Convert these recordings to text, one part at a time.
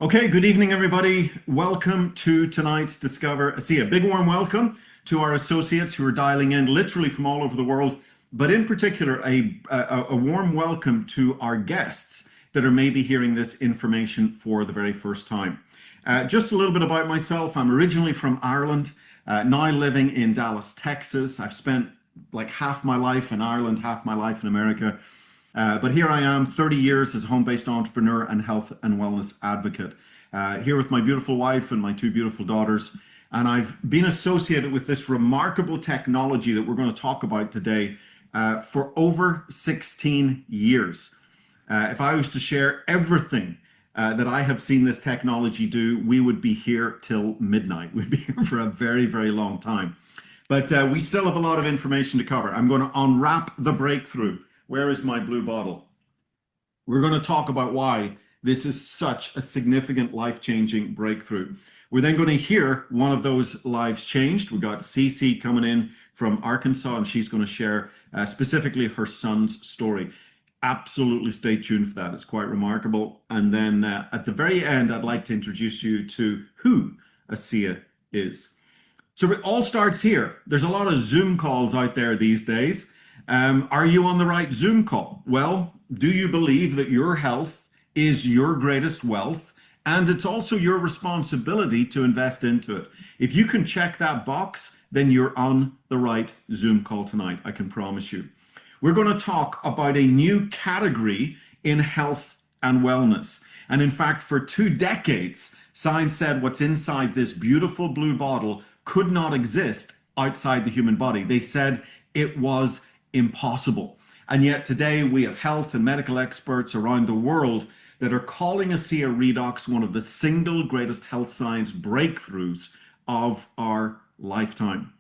Okay, good evening, everybody. Welcome to tonight's Discover ASEA. Big warm welcome to our associates who are dialing in literally from all over the world, but in particular, a warm welcome to our guests that are maybe hearing this information for the very first time. Just a little bit about myself. I'm originally from Ireland, now living in Dallas, Texas. I've spent like half my life in Ireland, half my life in America. But here I am, 30 years as a home-based entrepreneur and health and wellness advocate. Here with my beautiful wife and my two beautiful daughters. And I've been associated with this remarkable technology that we're going to talk about today for over 16 years. If I was to share everything that I have seen this technology do, we would be here till midnight. We'd be here for a very, very long time. But we still have a lot of information to cover. I'm going to unwrap the breakthrough. Where is my blue bottle? We're going to talk about why this is such a significant life-changing breakthrough. We're then going to hear one of those lives changed. We got Cece coming in from Arkansas, and she's going to share specifically her son's story. Absolutely stay tuned for that. It's quite remarkable. And then at the very end, I'd like to introduce you to who ASEA is. So it all starts here. There's a lot of Zoom calls out there these days. Are you on the right Zoom call? Well, do you believe that your health is your greatest wealth? And it's also your responsibility to invest into it. If you can check that box, then you're on the right Zoom call tonight, I can promise you. We're going to talk about a new category in health and wellness. And in fact, for 2 decades, science said what's inside this beautiful blue bottle could not exist outside the human body. They said it was impossible. And yet today we have health and medical experts around the world that are calling ASEA Redox one of the single greatest health science breakthroughs of our lifetime.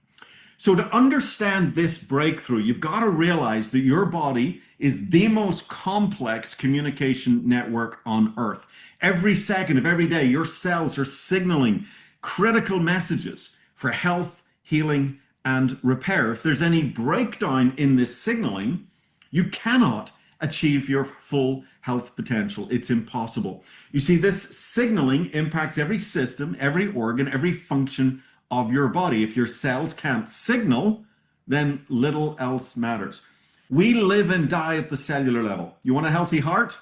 So to understand this breakthrough, you've got to realize that your body is the most complex communication network on Earth. Every second of every day, your cells are signaling critical messages for health, healing, and repair. If there's any breakdown in this signaling, you cannot achieve your full health potential. It's impossible. You see, this signaling impacts every system, every organ, every function of your body. If your cells can't signal, then little else matters. We live and die at the cellular level. You want a healthy heart?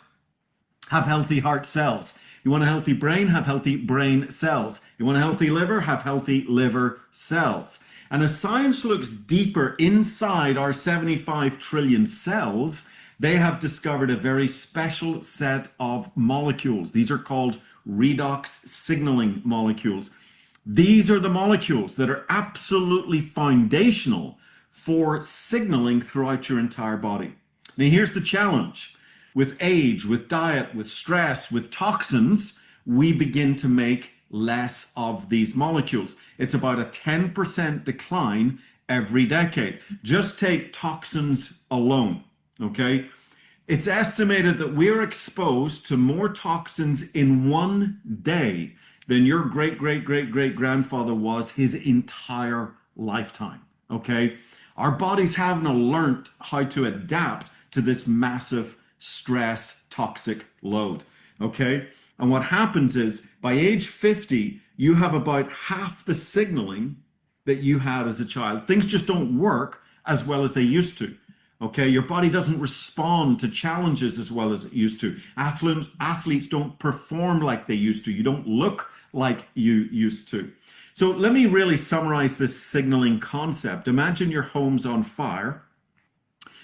Have healthy heart cells. You want a healthy brain? Have healthy brain cells. You want a healthy liver? Have healthy liver cells. And as science looks deeper inside our 75 trillion cells, they have discovered a very special set of molecules. These are called redox signaling molecules. These are the molecules that are absolutely foundational for signaling throughout your entire body. Now, here's the challenge. With age, with diet, with stress, with toxins, we begin to make less of these molecules. It's about a 10% decline every decade. Just take toxins alone, okay? It's estimated that we're exposed to more toxins in one day than your great-great-great-great-grandfather was his entire lifetime, okay? Our bodies haven't learned how to adapt to this massive stress, toxic load, okay? And what happens is by age 50, you have about half the signaling that you had as a child. Things just don't work as well as they used to. Okay, your body doesn't respond to challenges as well as it used to. Athletes don't perform like they used to. You don't look like you used to. So let me really summarize this signaling concept. Imagine your home's on fire.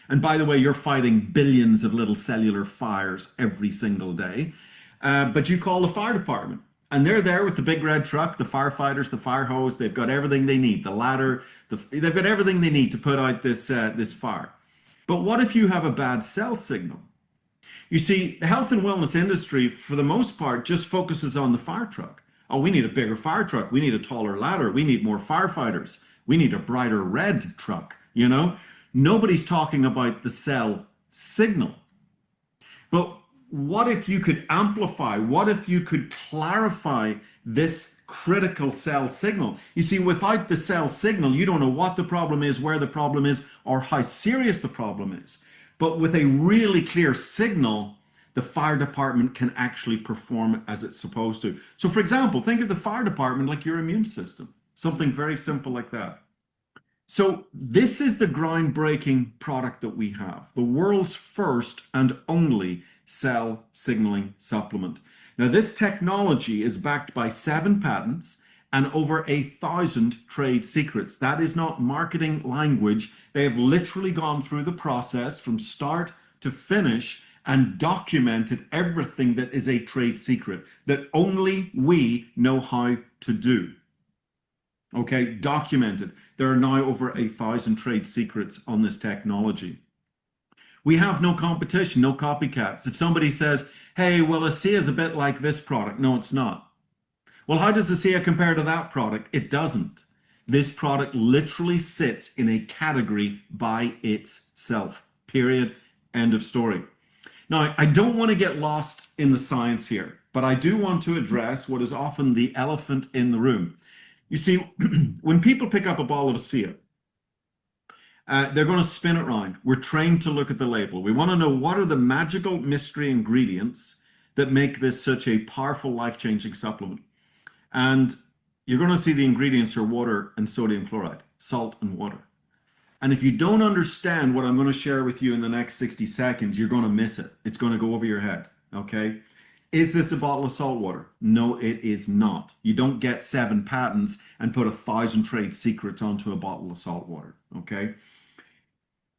And by the way, you're fighting billions of little cellular fires every single day. But you call the fire department, and they're there with the big red truck, the firefighters, the fire hose. They've got everything they need, the ladder. They've got everything they need to put out this fire. But what if you have a bad cell signal? You see, the health and wellness industry, for the most part, just focuses on the fire truck. Oh, we need a bigger fire truck. We need a taller ladder. We need more firefighters. We need a brighter red truck, you know? Nobody's talking about the cell signal. But what if you could amplify? What if you could clarify this critical cell signal? You see, without the cell signal, you don't know what the problem is, where the problem is, or how serious the problem is. But with a really clear signal, the fire department can actually perform as it's supposed to. So, for example, think of the fire department like your immune system, something very simple like that. So, this is the groundbreaking product that we have, the world's first and only cell signaling supplement. Now, this technology is backed by 7 patents and over 1,000 trade secrets. That is not marketing language. They have literally gone through the process from start to finish and documented everything that is a trade secret that only we know how to do. Okay, documented. There are now over 1,000 trade secrets on this technology. We have no competition, no copycats. If somebody says, hey, well, ASEA is a bit like this product. No, it's not. Well, how does ASEA compare to that product? It doesn't. This product literally sits in a category by itself. Period. End of story. Now, I don't want to get lost in the science here, but I do want to address what is often the elephant in the room. You see, when people pick up a bottle of ASEA, they're going to spin it around. We're trained to look at the label. We want to know what are the magical mystery ingredients that make this such a powerful, life-changing supplement. And you're going to see the ingredients are water and sodium chloride, salt and water. And if you don't understand what I'm going to share with you in the next 60 seconds, you're going to miss it. It's going to go over your head, okay? Is this a bottle of salt water? No, it is not. You don't get 7 patents and put 1,000 trade secrets onto a bottle of salt water, okay?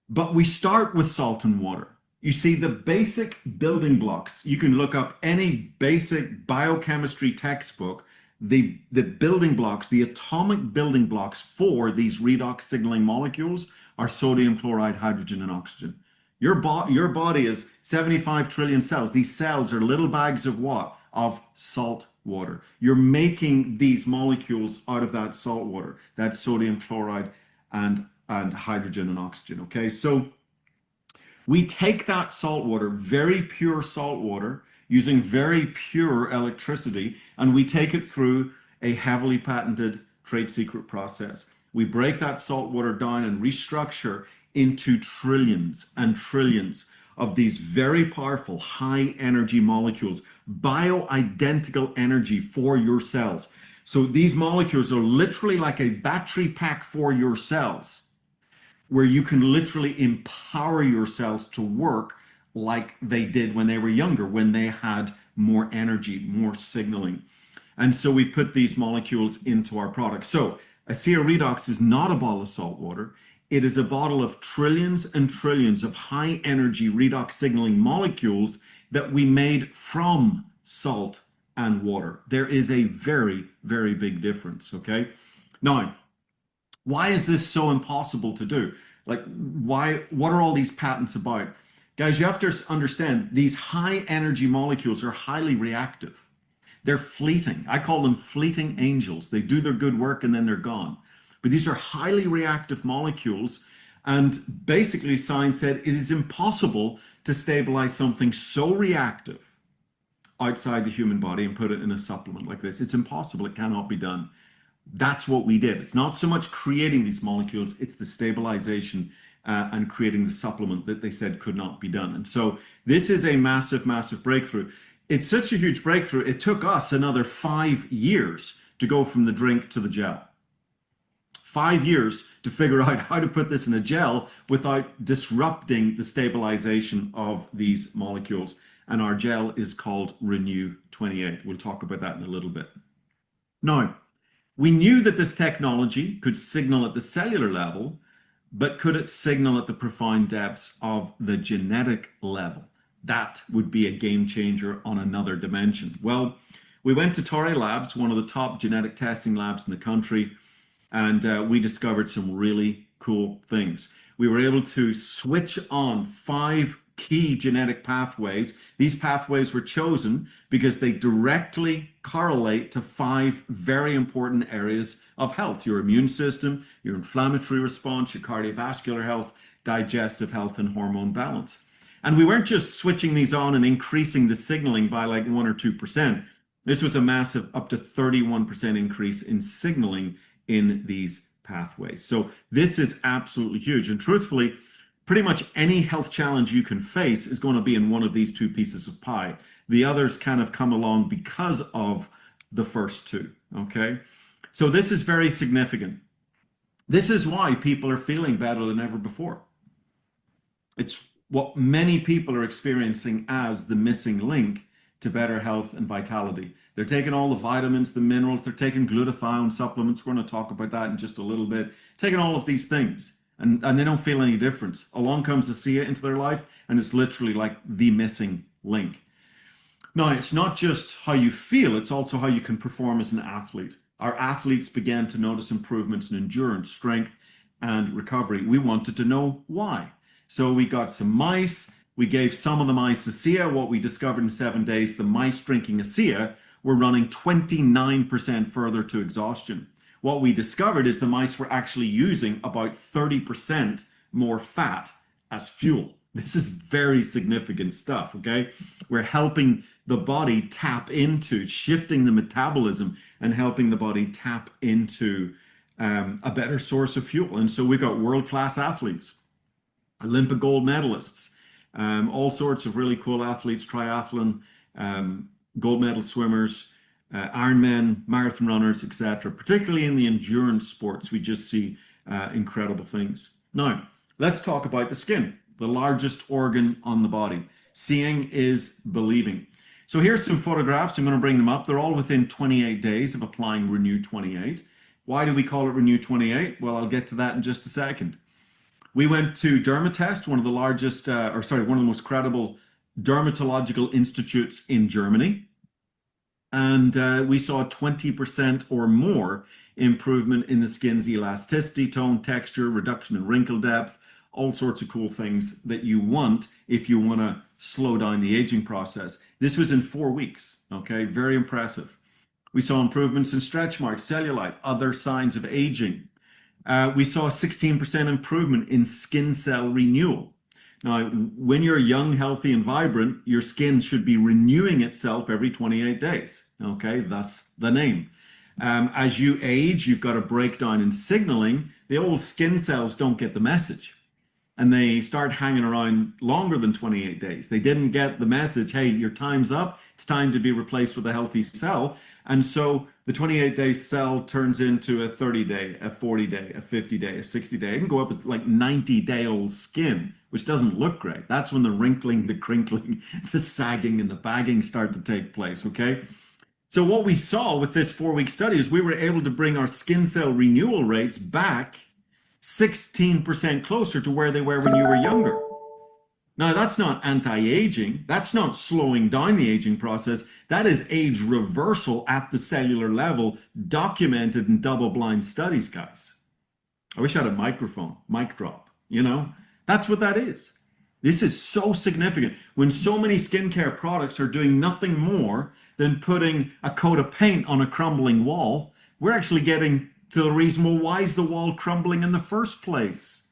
But we start with salt and water. You see, the basic building blocks, you can look up any basic biochemistry textbook, the building blocks, the atomic building blocks for these redox signaling molecules are sodium chloride, hydrogen, and oxygen. Your body is 75 trillion cells. These cells are little bags of what? Of salt water. You're making these molecules out of that salt water, that sodium chloride and hydrogen and oxygen, okay? So we take that salt water, very pure salt water, using very pure electricity, and we take it through a heavily patented trade secret process. We break that salt water down and restructure into trillions and trillions of these very powerful high energy molecules, bioidentical energy for your cells. So these molecules are literally like a battery pack for your cells, where you can literally empower your cells to work like they did when they were younger, when they had more energy, more signaling. And so we put these molecules into our product. So ASEA Redox is not a bottle of salt water. It is a bottle of trillions and trillions of high energy redox signaling molecules that we made from salt and water. There is a very, very big difference, okay? Now, why is this so impossible to do? Like, what are all these patents about? Guys, you have to understand, these high energy molecules are highly reactive. They're fleeting. I call them fleeting angels. They do their good work and then they're gone. But these are highly reactive molecules. And basically, science said it is impossible to stabilize something so reactive outside the human body and put it in a supplement like this. It's impossible. It cannot be done. That's what we did. It's not so much creating these molecules, it's the stabilization and creating the supplement that they said could not be done. And so this is a massive, massive breakthrough. It's such a huge breakthrough. It took us another 5 years to go from the drink to the gel. 5 years to figure out how to put this in a gel without disrupting the stabilization of these molecules. And our gel is called Renew 28. We'll talk about that in a little bit. Now, we knew that this technology could signal at the cellular level, but could it signal at the profound depths of the genetic level? That would be a game changer on another dimension. Well, we went to Torrey Labs, one of the top genetic testing labs in the country, and we discovered some really cool things. We were able to switch on 5 key genetic pathways. These pathways were chosen because they directly correlate to 5 very important areas of health: your immune system, your inflammatory response, your cardiovascular health, digestive health, and hormone balance. And we weren't just switching these on and increasing the signaling by like 1 or 2%. This was a massive up to 31% increase in signaling in these pathways. So this is absolutely huge. And truthfully, pretty much any health challenge you can face is going to be in one of these two pieces of pie. The others kind of come along because of the first two. Okay. So this is very significant. This is why people are feeling better than ever before. It's what many people are experiencing as the missing link to better health and vitality. They're taking all the vitamins, the minerals, they're taking glutathione supplements. We're going to talk about that in just a little bit. Taking all of these things, and they don't feel any difference. Along comes ASEA into their life, and it's literally like the missing link. Now, it's not just how you feel, it's also how you can perform as an athlete. Our athletes began to notice improvements in endurance, strength, and recovery. We wanted to know why. So we got some mice. We gave some of the mice ASEA. What we discovered in 7 days, the mice drinking ASEA were running 29% further to exhaustion. What we discovered is the mice were actually using about 30% more fat as fuel. This is very significant stuff, okay? We're helping the body tap into shifting the metabolism and helping the body tap into a better source of fuel. And so we've got world-class athletes, Olympic gold medalists, all sorts of really cool athletes, triathlon, gold medal swimmers, Ironmen, marathon runners, etc. Particularly in the endurance sports, we just see incredible things. Now, let's talk about the skin, the largest organ on the body. Seeing is believing. So here's some photographs. I'm going to bring them up. They're all within 28 days of applying Renew 28. Why do we call it Renew 28? Well, I'll get to that in just a second. We went to Dermatest, one of the largest, one of the most credible dermatological institutes in Germany. And we saw 20% or more improvement in the skin's elasticity, tone, texture, reduction in wrinkle depth, all sorts of cool things that you want if you want to slow down the aging process. This was in 4 weeks, okay? Very impressive. We saw improvements in stretch marks, cellulite, other signs of aging. We saw a 16% improvement in skin cell renewal. Now, when you're young, healthy, and vibrant, your skin should be renewing itself every 28 days, okay? Thus the name. As you age, you've got a breakdown in signaling. The old skin cells don't get the message, and they start hanging around longer than 28 days. They didn't get the message, hey, your time's up. It's time to be replaced with a healthy cell. And so the 28-day cell turns into a 30-day, a 40-day, a 50-day, a 60-day. It can go up as like 90-day-old skin, which doesn't look great. That's when the wrinkling, the crinkling, the sagging, and the bagging start to take place, okay? So what we saw with this 4-week study is we were able to bring our skin cell renewal rates back 16% closer to where they were when you were younger. Now, that's not anti-aging. That's not slowing down the aging process. That is age reversal at the cellular level, documented in double-blind studies, guys. I wish I had a microphone, mic drop, you know? That's what that is. This is so significant. When so many skincare products are doing nothing more than putting a coat of paint on a crumbling wall, we're actually getting to the reason, well, why is the wall crumbling in the first place?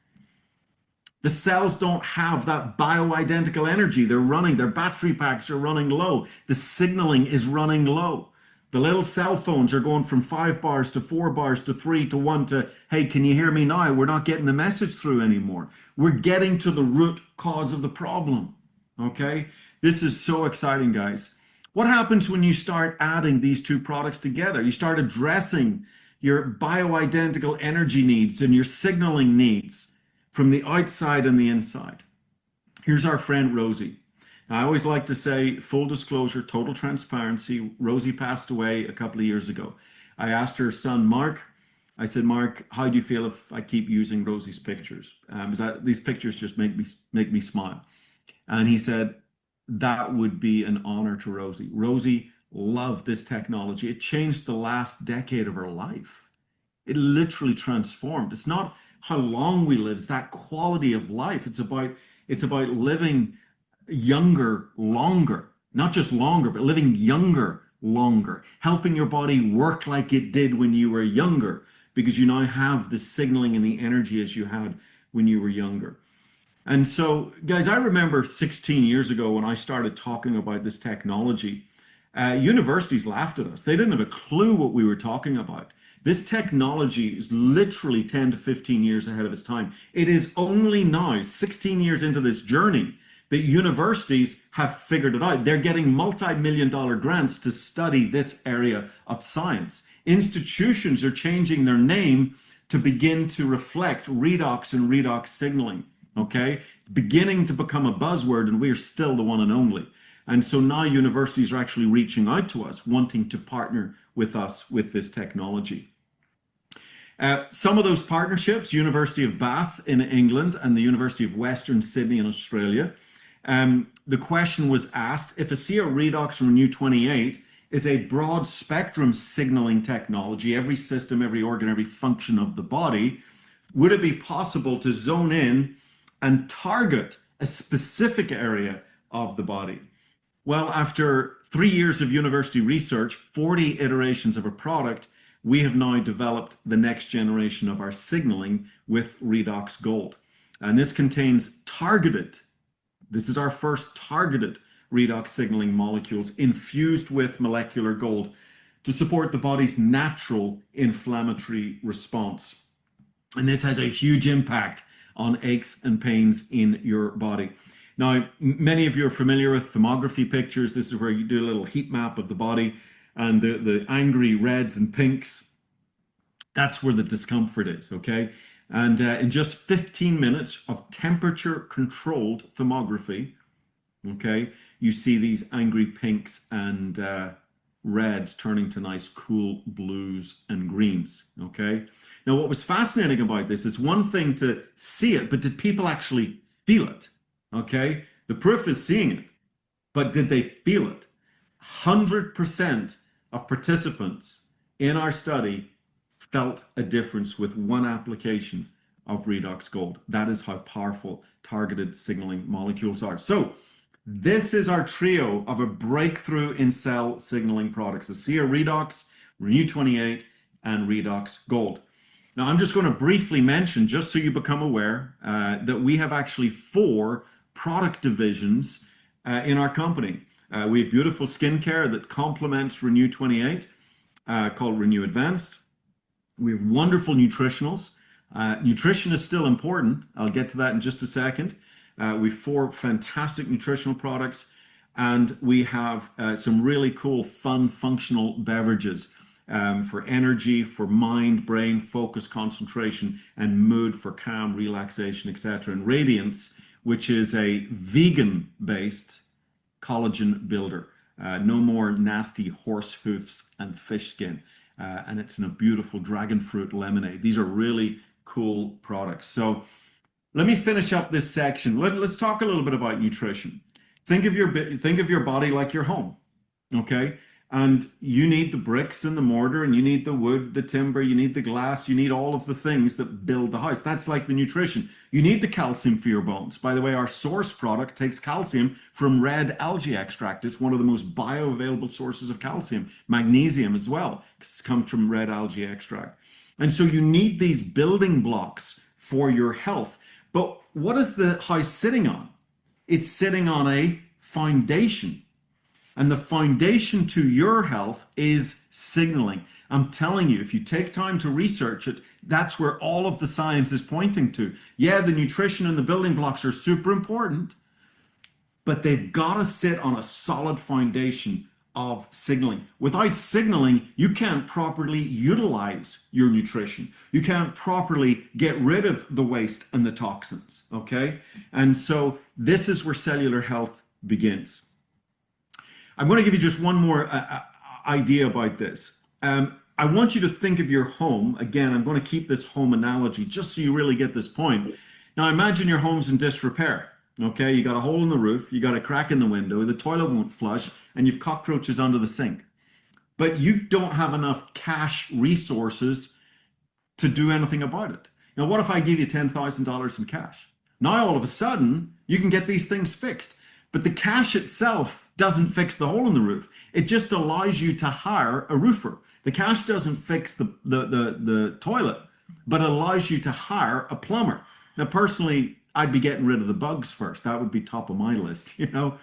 The cells don't have that bioidentical energy. They're running, their battery packs are running low. The signaling is running low. The little cell phones are going from 5 bars to 4 bars to 3 to 1 to, hey, can you hear me now? We're not getting the message through anymore. We're getting to the root cause of the problem, okay? This is so exciting, guys. What happens when you start adding these two products together? You start addressing your bioidentical energy needs and your signaling needs from the outside and the inside. Here's our friend Rosie. Now, I always like to say, full disclosure, total transparency, Rosie passed away a couple of years ago. I asked her son, Mark, I said, Mark, how do you feel if I keep using Rosie's pictures? These pictures just make me smile. And he said, that would be an honor to Rosie. Rosie loved this technology. It changed the last decade of her life. It literally transformed. It's not how long we live, it's that quality of life. It's about living younger, longer, not just longer, but living younger, longer, helping your body work like it did when you were younger, because you now have the signaling and the energy as you had when you were younger. And so, guys, I remember 16 years ago when I started talking about this technology, universities laughed at us. They didn't have a clue what we were talking about. This technology is literally 10 to 15 years ahead of its time. It is only now, 16 years into this journey, that universities have figured it out. They're getting multi-million dollar grants to study this area of science. Institutions are changing their name to begin to reflect redox and redox signaling. Okay, beginning to become a buzzword, and we are still the one and only. And so now universities are actually reaching out to us, wanting to partner with us with this technology. Some of those partnerships, University of Bath in England and the University of Western Sydney in Australia, the question was asked if ASEA Redox and Renew 28 is a broad spectrum signaling technology, every system, every organ, every function of the body, would it be possible to zone in and target a specific area of the body? Well, after 3 years of university research, 40 iterations of a product, we have now developed the next generation of our signaling with Redox Gold. And this contains this is our first targeted redox signaling molecules infused with molecular gold to support the body's natural inflammatory response. And this has a huge impact on aches and pains in your body. Now, many of you are familiar with thermography pictures. This is where you do a little heat map of the body, and the angry reds and pinks, that's where the discomfort is, okay? And in just 15 minutes of temperature-controlled thermography, okay, you see these angry pinks and reds turning to nice cool blues and greens, okay? Now, what was fascinating about this is one thing to see it, but did people actually feel it, okay? The proof is seeing it, but did they feel it? 100% of participants in our study felt a difference with one application of Redox Gold. That is how powerful targeted signaling molecules are. So this is our trio of a breakthrough in cell signaling products: ASEA Redox, Renew 28, and Redox Gold. Now, I'm just going to briefly mention, just so you become aware, that we have actually 4 product divisions in our company. We have beautiful skincare that complements Renew 28, called Renew Advanced. We have wonderful nutritionals. Nutrition is still important. I'll get to that in just a second. We have 4 fantastic nutritional products, and we have some really cool, fun, functional beverages for energy, for mind, brain, focus, concentration, and mood, for calm, relaxation, etc. And Radiance, which is a vegan-based collagen builder. No more nasty horse hoofs and fish skin. And it's in a beautiful dragon fruit lemonade. These are really cool products. So let me finish up this section. Let's talk a little bit about nutrition. Think of your body like your home, okay? And you need the bricks and the mortar, and you need the wood, the timber, you need the glass, you need all of the things that build the house. That's like the nutrition. You need the calcium for your bones. By the way, our source product takes calcium from red algae extract. It's one of the most bioavailable sources of calcium. Magnesium as well, because it comes from red algae extract. And so you need these building blocks for your health. But what is the house sitting on? It's sitting on a foundation. And the foundation to your health is signaling. I'm telling you, if you take time to research it, that's where all of the science is pointing to. Yeah, the nutrition and the building blocks are super important, but they've got to sit on a solid foundation of signaling. Without signaling, you can't properly utilize your nutrition. You can't properly get rid of the waste and the toxins, okay? And so this is where cellular health begins. I'm going to give you just one more idea about this. I want you to think of your home. Again, I'm going to keep this home analogy just so you really get this point. Now, imagine your home's in disrepair. Okay, you got a hole in the roof, you got a crack in the window, the toilet won't flush, and you've cockroaches under the sink. But you don't have enough cash resources to do anything about it. Now, what if I give you $10,000 in cash? Now, all of a sudden, you can get these things fixed. But the cash itself doesn't fix the hole in the roof. It just allows you to hire a roofer. The cash doesn't fix the toilet, but it allows you to hire a plumber. Now, personally, I'd be getting rid of the bugs first. That would be top of my list, you know.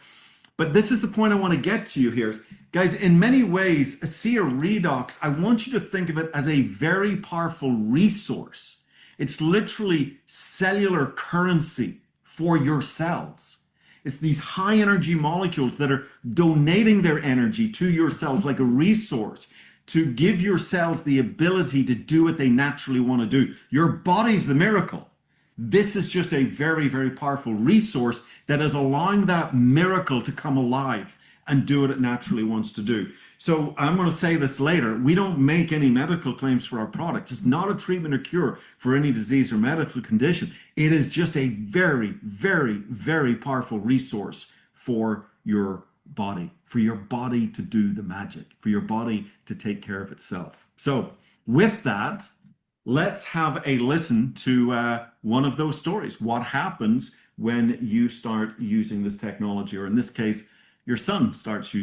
But this is the point I want to get to you here. Guys, in many ways, ASEA Redox, I want you to think of it as a very powerful resource. It's literally cellular currency for your cells. It's these high energy molecules that are donating their energy to your cells like a resource to give your cells the ability to do what they naturally want to do. Your body's the miracle. This is just a very, very powerful resource that is allowing that miracle to come alive and do what it naturally wants to do. So I'm going to say this later. We don't make any medical claims for our products. It's not a treatment or cure for any disease or medical condition. It is just a very, very, very powerful resource for your body to do the magic, for your body to take care of itself. So with that, let's have a listen to one of those stories. What happens when you start using this technology, or in this case, your son starts using